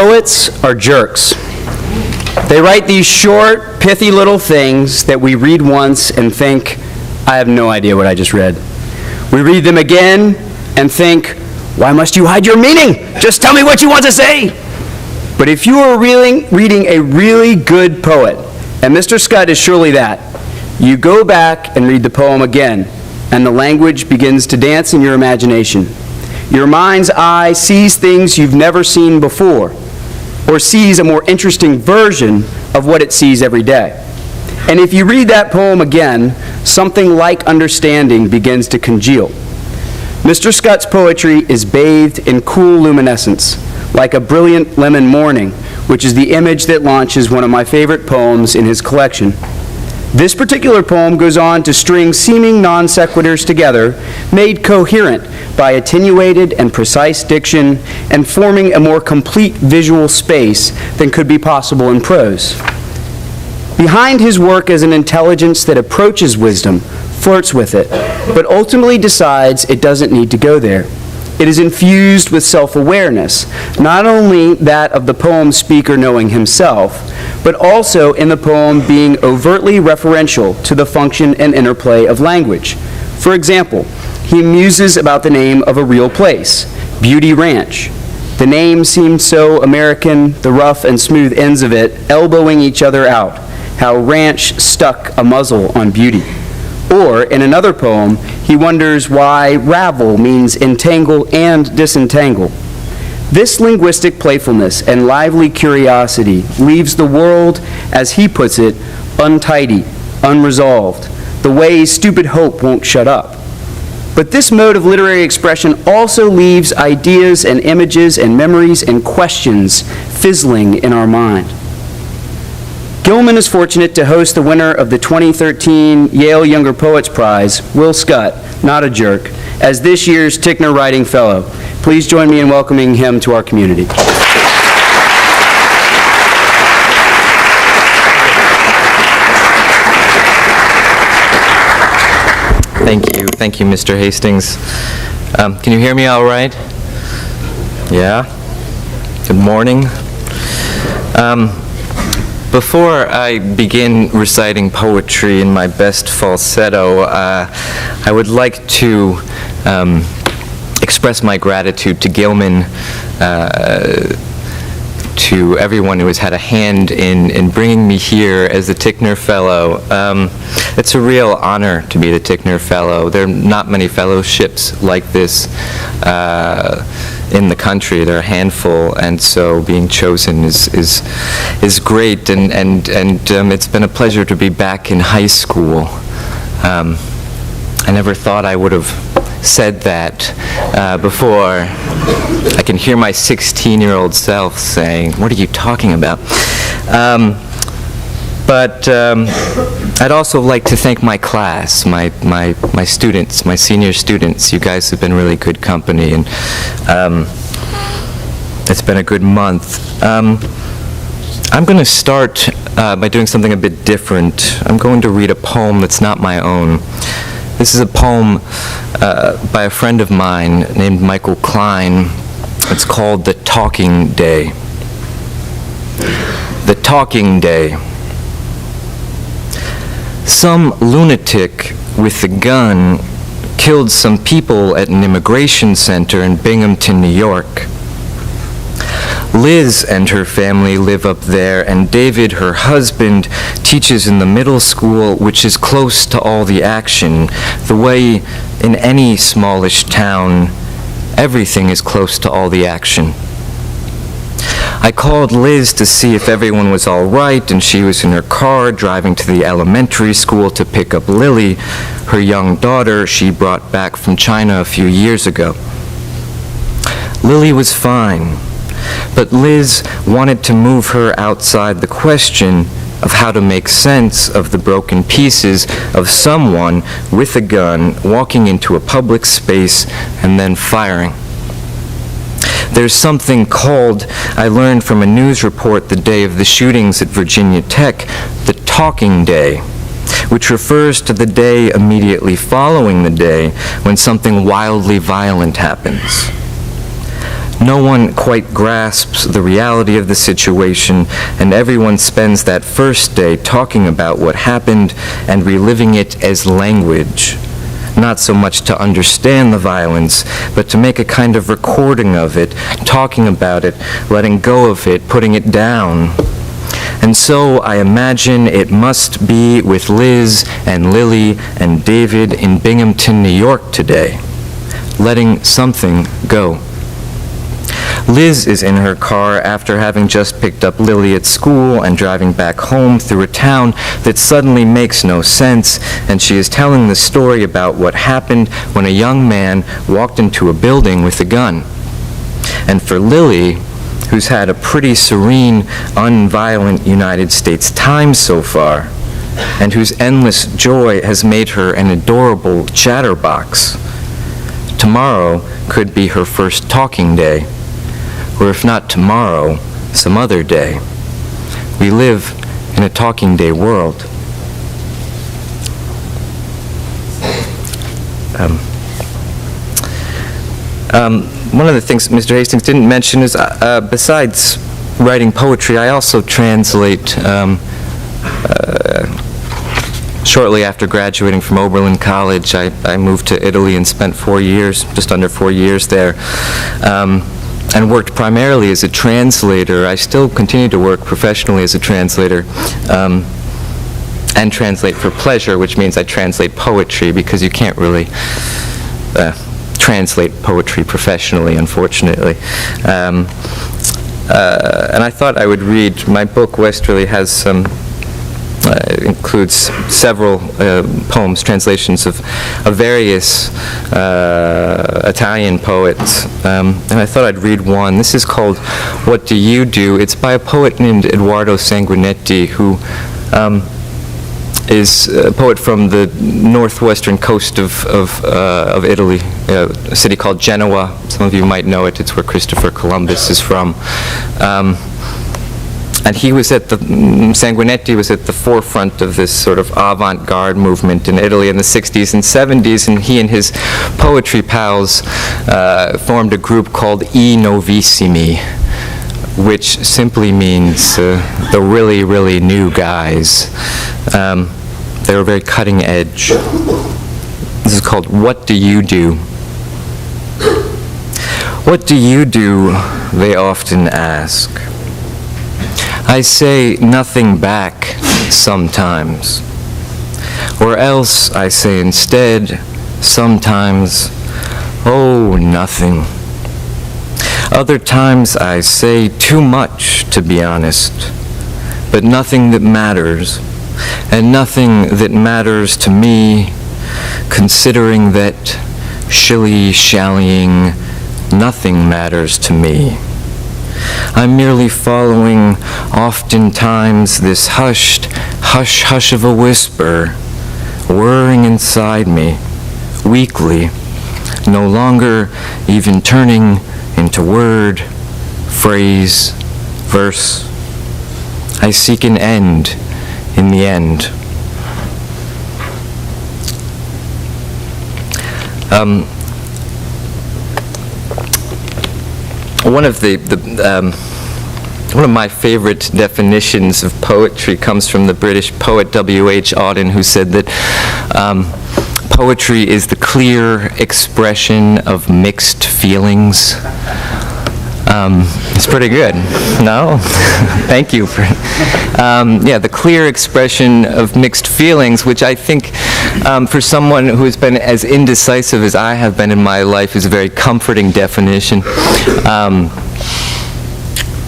Poets are jerks. They write these short, pithy little things that we read once and think, I have no idea what I just read. We read them again and think, why must you hide your meaning? Just tell me what you want to say. But if you are reading a really good poet, and Mr. Schutt is surely that, you go back and read the poem again, and the language begins to dance in your imagination. Your mind's eye sees things you've never seen before, or sees a more interesting version of what it sees every day. And if you read that poem again, something like understanding begins to congeal. Mr. Schutt's poetry is bathed in cool luminescence, like a brilliant lemon morning, which is the image that launches one of my favorite poems in his collection. This particular poem goes on to string seeming non sequiturs together, made coherent by attenuated and precise diction and forming a more complete visual space than could be possible in prose. Behind his work is an intelligence that approaches wisdom, flirts with it, but ultimately decides it doesn't need to go there. It is infused with self-awareness, not only that of the poem speaker knowing himself, but also in the poem being overtly referential to the function and interplay of language. For example, he muses about the name of a real place, Beauty Ranch. The name seemed so American, the rough and smooth ends of it elbowing each other out, how ranch stuck a muzzle on beauty. Or, in another poem, he wonders why ravel means entangle and disentangle. This linguistic playfulness and lively curiosity leaves the world, as he puts it, untidy, unresolved, the way stupid hope won't shut up. But this mode of literary expression also leaves ideas and images and memories and questions fizzling in our mind. Gilman is fortunate to host the winner of the 2013 Yale Younger Poets Prize, Will Schutt, not a jerk, as this year's Tickner Writing Fellow. Please join me in welcoming him to our community. Thank you, Mr. Hastings. Can you hear me all right? Yeah? Good morning. Before I begin reciting poetry in my best falsetto, I would like to express my gratitude to Gilman, to everyone who has had a hand in bringing me here as the Tickner Fellow. It's a real honor to be the Tickner Fellow. There are not many fellowships like this in the country. There are a handful, and so being chosen is great. And it's been a pleasure to be back in high school. I never thought I would have said that before. I can hear my 16-year-old self saying, "What are you talking about?" But I'd also like to thank my class, my students, my senior students. You guys have been really good company, and it's been a good month. I'm going to start by doing something a bit different. I'm going to read a poem that's not my own. This is a poem by a friend of mine named Michael Klein. It's called The Talking Day. The Talking Day. Some lunatic with a gun killed some people at an immigration center in Binghamton, New York. Liz and her family live up there, and David, her husband, teaches in the middle school, which is close to all the action. The way in any smallish town, everything is close to all the action. I called Liz to see if everyone was all right, and she was in her car driving to the elementary school to pick up Lily, her young daughter she brought back from China a few years ago. Lily was fine, but Liz wanted to move her outside the question of how to make sense of the broken pieces of someone with a gun walking into a public space and then firing. There's something called, I learned from a news report the day of the shootings at Virginia Tech, the Talking Day, which refers to the day immediately following the day when something wildly violent happens. No one quite grasps the reality of the situation, and everyone spends that first day talking about what happened and reliving it as language. Not so much to understand the violence, but to make a kind of recording of it, talking about it, letting go of it, putting it down. And so I imagine it must be with Liz and Lily and David in Binghamton, New York today, letting something go. Liz is in her car after having just picked up Lily at school and driving back home through a town that suddenly makes no sense, and she is telling the story about what happened when a young man walked into a building with a gun. And for Lily, who's had a pretty serene, unviolent United States time so far, and whose endless joy has made her an adorable chatterbox, tomorrow could be her first talking day. Or if not tomorrow, some other day. We live in a talking day world. One of the things Mr. Hastings didn't mention is, besides writing poetry, I also translate. Shortly after graduating from Oberlin College, I moved to Italy and spent 4 years, just under 4 years there. And worked primarily as a translator. I still continue to work professionally as a translator, and translate for pleasure, which means I translate poetry, because you can't really translate poetry professionally, unfortunately. And I thought I would read, my book Westerly has some, includes several poems, translations of various Italian poets, and I thought I'd read one. This is called "What Do You Do?" It's by a poet named Edoardo Sanguinetti, who is a poet from the northwestern coast of Italy, a city called Genoa. Some of you might know it. It's where Christopher Columbus is from. And he was Sanguinetti was at the forefront of this sort of avant-garde movement in Italy in the 60s and 70s, and he and his poetry pals formed a group called I Novissimi, which simply means the really, really new guys. They were very cutting edge. This is called "What Do You Do?" What do you do, they often ask. I say nothing back sometimes, or else I say instead sometimes, oh, nothing. Other times I say too much, to be honest, but nothing that matters, and nothing that matters to me, considering that shilly-shallying nothing matters to me. I'm merely following, oftentimes, this hushed hush-hush of a whisper, whirring inside me, weakly, no longer even turning into word, phrase, verse. I seek an end in the end. One of my favorite definitions of poetry comes from the British poet W.H. Auden, who said that poetry is the clear expression of mixed feelings. It's pretty good. No? Thank you. The clear expression of mixed feelings, which I think for someone who has been as indecisive as I have been in my life is a very comforting definition.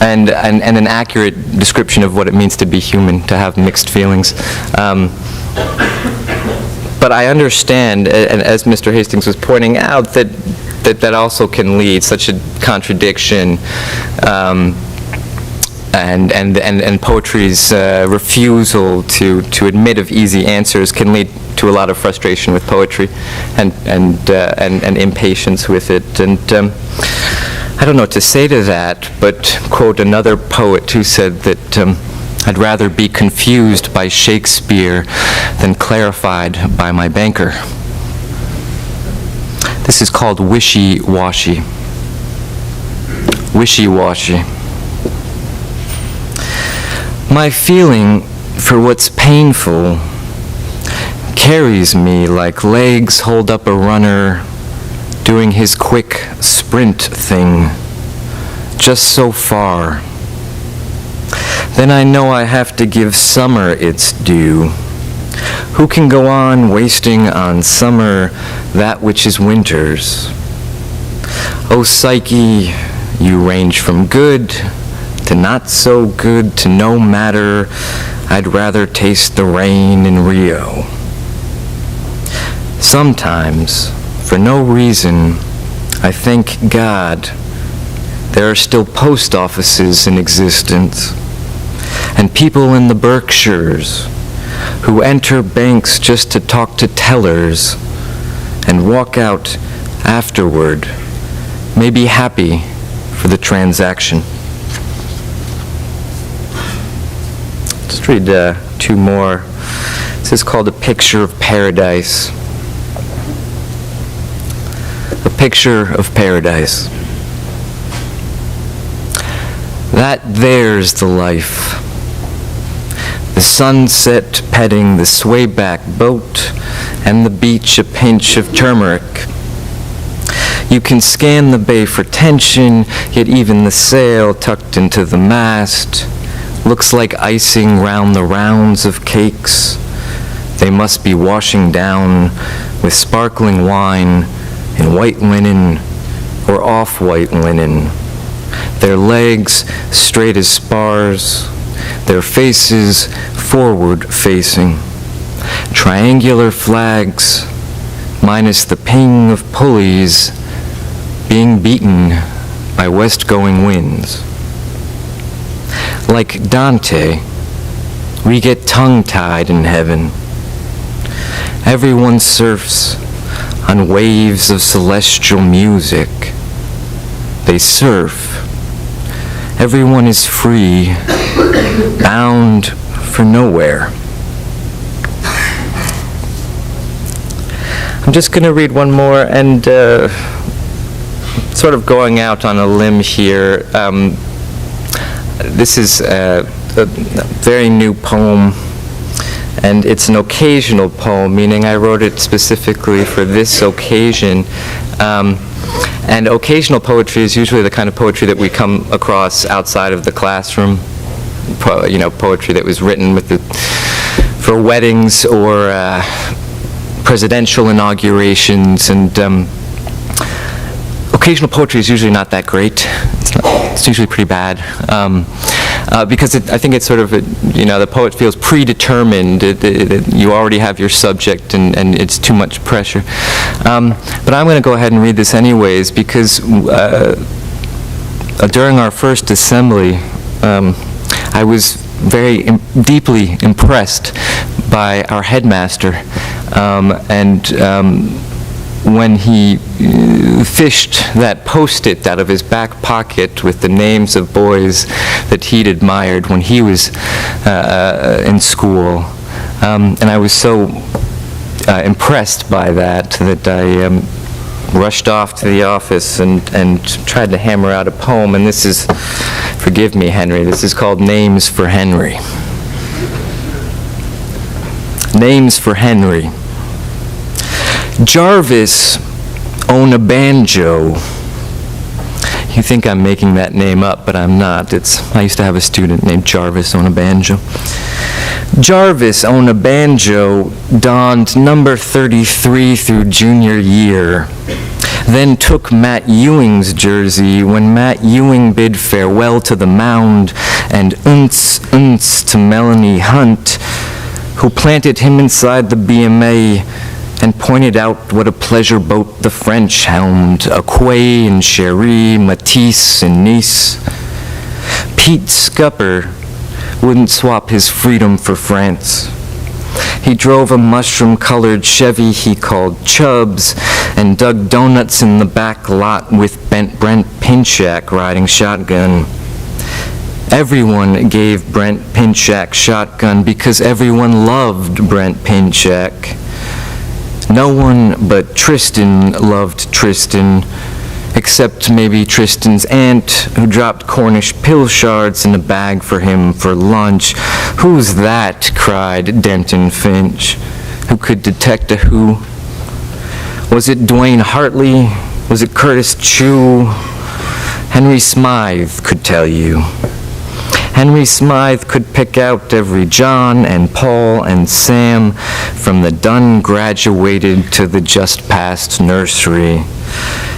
And an accurate description of what it means to be human, to have mixed feelings. But I understand, and as Mr. Hastings was pointing out, that also can lead such a contradiction, and poetry's refusal to admit of easy answers can lead to a lot of frustration with poetry, and impatience with it. And I don't know what to say to that, but quote another poet who said that I'd rather be confused by Shakespeare than clarified by my banker. This is called Wishy-Washy. wishy-washy. My feeling for what's painful carries me like legs hold up a runner doing his quick sprint thing, just so far. Then I know I have to give summer its due. Who can go on wasting on summer that which is winter's? Oh, Psyche, you range from good to not so good to no matter. I'd rather taste the rain in Rio. Sometimes, for no reason, I thank God there are still post offices in existence, and people in the Berkshires who enter banks just to talk to tellers and walk out afterward, may be happy for the transaction. Just read two more. This is called A Picture of Paradise. A Picture of Paradise. That there's the life. The sunset petting the swayback boat, and the beach a pinch of turmeric. You can scan the bay for tension, yet even the sail tucked into the mast looks like icing round the rounds of cakes. They must be washing down with sparkling wine in white linen or off-white linen. Their legs straight as spars, their faces forward-facing. Triangular flags, minus the ping of pulleys, being beaten by west-going winds. Like Dante, we get tongue-tied in heaven. Everyone surfs on waves of celestial music. They surf. Everyone is free, bound for nowhere. I'm just going to read one more, and sort of going out on a limb here. This is a very new poem, and it's an occasional poem, meaning I wrote it specifically for this occasion. And occasional poetry is usually the kind of poetry that we come across outside of the classroom. Poetry that was written for weddings or presidential inaugurations, and occasional poetry is usually not that great. It's usually pretty bad. Because I think it's sort of, the poet feels predetermined. You already have your subject, and it's too much pressure. But I'm going to go ahead and read this anyways, because during our first assembly, I was very deeply impressed by our headmaster, and when he fished that Post-it out of his back pocket with the names of boys that he'd admired when he was in school. And I was so impressed by that I rushed off to the office and tried to hammer out a poem. And this is, forgive me, Henry, this is called Names for Henry. Names for Henry. Jarvis own a banjo. You think I'm making that name up, but I'm not. I used to have a student named Jarvis own a banjo. Jarvis own a banjo donned number 33 through junior year. Then took Matt Ewing's jersey when Matt Ewing bid farewell to the mound and unce to Melanie Hunt, who planted him inside the BMA and pointed out what a pleasure boat the French helmed, Aquay and Cherie, Matisse and Nice. Pete Scupper wouldn't swap his freedom for France. He drove a mushroom-colored Chevy he called Chubbs and dug donuts in the back lot with Brent Pinchak riding shotgun. Everyone gave Brent Pinchak shotgun because everyone loved Brent Pinchak. No one but Tristan loved Tristan, except maybe Tristan's aunt, who dropped Cornish pill shards in a bag for him for lunch. "Who's that?" cried Denton Finch. Who could detect a who? Was it Dwayne Hartley? Was it Curtis Chew? Henry Smythe could tell you. Henry Smythe could pick out every John and Paul and Sam from the done graduated to the just passed nursery.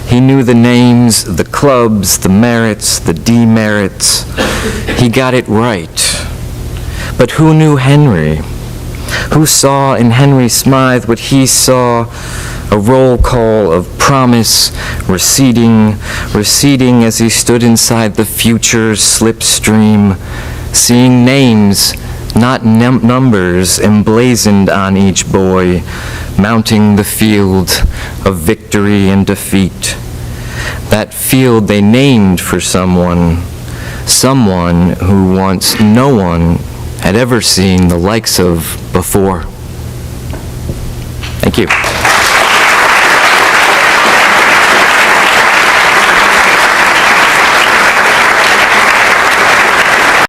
He knew the names, the clubs, the merits, the demerits. He got it right. But who knew Henry? Who saw in Henry Smythe what he saw? A roll call of promise, receding as he stood inside the future's slipstream, seeing names, not numbers, emblazoned on each boy, mounting the field of victory and defeat. That field they named for someone who once no one had ever seen the likes of before. Thank you.